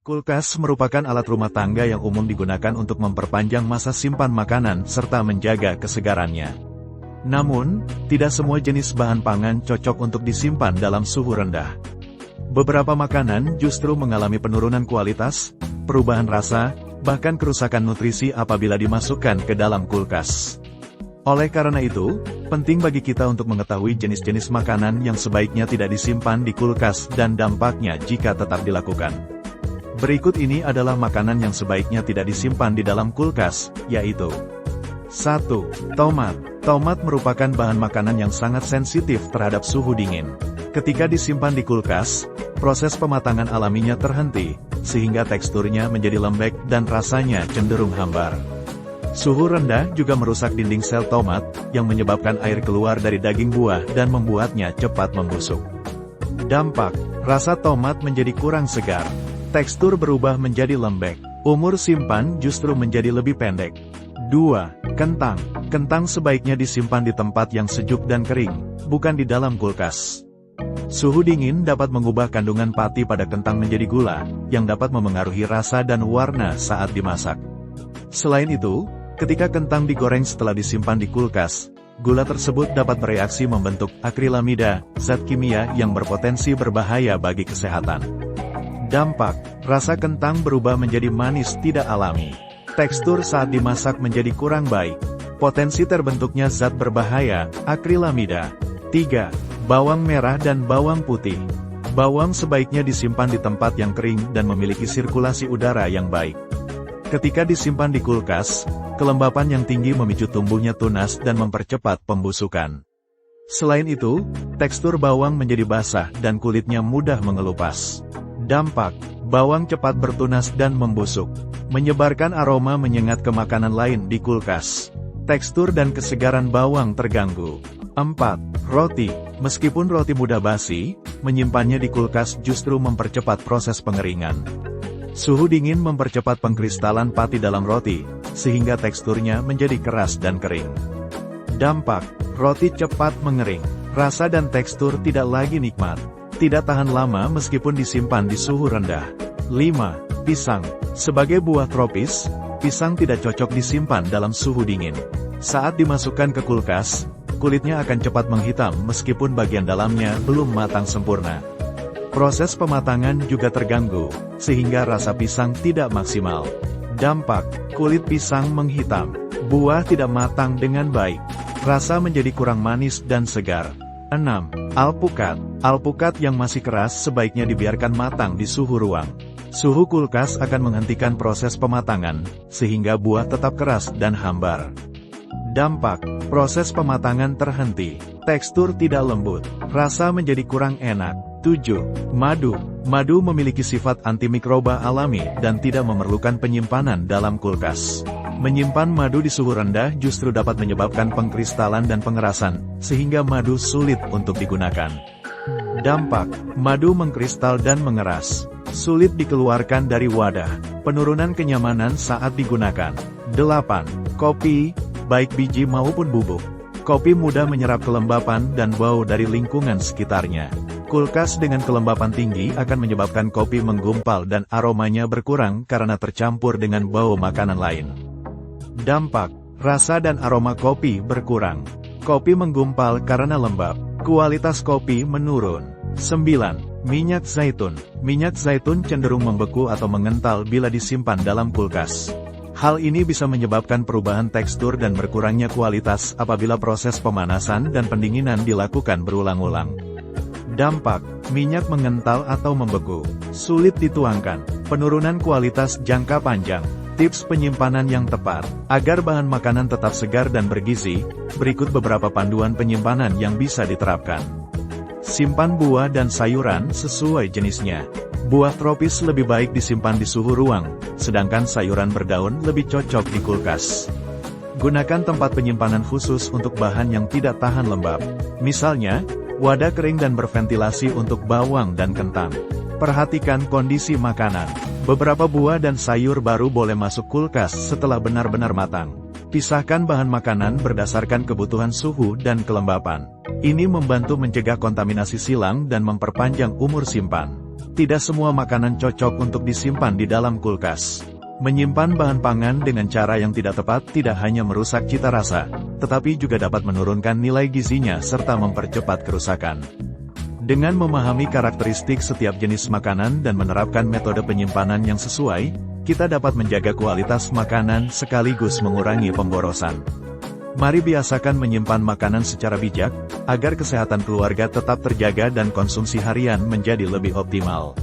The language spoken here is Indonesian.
Kulkas merupakan alat rumah tangga yang umum digunakan untuk memperpanjang masa simpan makanan serta menjaga kesegarannya. Namun, tidak semua jenis bahan pangan cocok untuk disimpan dalam suhu rendah. Beberapa makanan justru mengalami penurunan kualitas, perubahan rasa, bahkan kerusakan nutrisi apabila dimasukkan ke dalam kulkas. Oleh karena itu, penting bagi kita untuk mengetahui jenis-jenis makanan yang sebaiknya tidak disimpan di kulkas dan dampaknya jika tetap dilakukan. Berikut ini adalah makanan yang sebaiknya tidak disimpan di dalam kulkas, yaitu 1. Tomat. Tomat merupakan bahan makanan yang sangat sensitif terhadap suhu dingin. Ketika disimpan di kulkas, proses pematangan alaminya terhenti, sehingga teksturnya menjadi lembek dan rasanya cenderung hambar. Suhu rendah juga merusak dinding sel tomat, yang menyebabkan air keluar dari daging buah dan membuatnya cepat membusuk. Dampak, rasa tomat menjadi kurang segar. Tekstur berubah menjadi lembek. Umur simpan justru menjadi lebih pendek. 2. Kentang. Kentang sebaiknya disimpan di tempat yang sejuk dan kering, bukan di dalam kulkas. Suhu dingin dapat mengubah kandungan pati pada kentang menjadi gula, yang dapat memengaruhi rasa dan warna saat dimasak. Selain itu, ketika kentang digoreng setelah disimpan di kulkas, gula tersebut dapat bereaksi membentuk akrilamida, zat kimia yang berpotensi berbahaya bagi kesehatan. Dampak, rasa kentang berubah menjadi manis tidak alami. Tekstur saat dimasak menjadi kurang baik. Potensi terbentuknya zat berbahaya, akrilamida. 3. Bawang merah dan bawang putih. Bawang sebaiknya disimpan di tempat yang kering dan memiliki sirkulasi udara yang baik. Ketika disimpan di kulkas, kelembapan yang tinggi memicu tumbuhnya tunas dan mempercepat pembusukan. Selain itu, tekstur bawang menjadi basah dan kulitnya mudah mengelupas. Dampak, bawang cepat bertunas dan membusuk, menyebarkan aroma menyengat ke makanan lain di kulkas. Tekstur dan kesegaran bawang terganggu. 4. Roti. Meskipun roti mudah basi, menyimpannya di kulkas justru mempercepat proses pengeringan. Suhu dingin mempercepat pengkristalan pati dalam roti, sehingga teksturnya menjadi keras dan kering. Dampak, roti cepat mengering. Rasa dan tekstur tidak lagi nikmat. Tidak tahan lama meskipun disimpan di suhu rendah. 5. Pisang. Sebagai buah tropis, pisang tidak cocok disimpan dalam suhu dingin. Saat dimasukkan ke kulkas, kulitnya akan cepat menghitam meskipun bagian dalamnya belum matang sempurna. Proses pematangan juga terganggu, sehingga rasa pisang tidak maksimal. Dampak, kulit pisang menghitam. Buah tidak matang dengan baik. Rasa menjadi kurang manis dan segar. 6. Alpukat. Alpukat yang masih keras sebaiknya dibiarkan matang di suhu ruang. Suhu kulkas akan menghentikan proses pematangan, sehingga buah tetap keras dan hambar. Dampak, proses pematangan terhenti. Tekstur tidak lembut. Rasa menjadi kurang enak. 7. Madu. Madu memiliki sifat antimikroba alami dan tidak memerlukan penyimpanan dalam kulkas. Menyimpan madu di suhu rendah justru dapat menyebabkan pengkristalan dan pengerasan, sehingga madu sulit untuk digunakan. Dampak, madu mengkristal dan mengeras. Sulit dikeluarkan dari wadah. Penurunan kenyamanan saat digunakan. 8. Kopi, baik biji maupun bubuk. Kopi mudah menyerap kelembapan dan bau dari lingkungan sekitarnya. Kulkas dengan kelembapan tinggi akan menyebabkan kopi menggumpal dan aromanya berkurang karena tercampur dengan bau makanan lain. Dampak, rasa dan aroma kopi berkurang. Kopi menggumpal karena lembab. Kualitas kopi menurun. 9. Minyak zaitun. Minyak zaitun cenderung membeku atau mengental bila disimpan dalam kulkas. Hal ini bisa menyebabkan perubahan tekstur dan berkurangnya kualitas apabila proses pemanasan dan pendinginan dilakukan berulang-ulang. Dampak, minyak mengental atau membeku. Sulit dituangkan. Penurunan kualitas jangka panjang. Tips penyimpanan yang tepat. Agar bahan makanan tetap segar dan bergizi, berikut beberapa panduan penyimpanan yang bisa diterapkan. Simpan buah dan sayuran sesuai jenisnya. Buah tropis lebih baik disimpan di suhu ruang, sedangkan sayuran berdaun lebih cocok di kulkas. Gunakan tempat penyimpanan khusus untuk bahan yang tidak tahan lembab. Misalnya, wadah kering dan berventilasi untuk bawang dan kentang. Perhatikan kondisi makanan. Beberapa buah dan sayur baru boleh masuk kulkas setelah benar-benar matang. Pisahkan bahan makanan berdasarkan kebutuhan suhu dan kelembapan. Ini membantu mencegah kontaminasi silang dan memperpanjang umur simpan. Tidak semua makanan cocok untuk disimpan di dalam kulkas. Menyimpan bahan pangan dengan cara yang tidak tepat tidak hanya merusak cita rasa, tetapi juga dapat menurunkan nilai gizinya serta mempercepat kerusakan. Dengan memahami karakteristik setiap jenis makanan dan menerapkan metode penyimpanan yang sesuai, kita dapat menjaga kualitas makanan sekaligus mengurangi pemborosan. Mari biasakan menyimpan makanan secara bijak, agar kesehatan keluarga tetap terjaga dan konsumsi harian menjadi lebih optimal.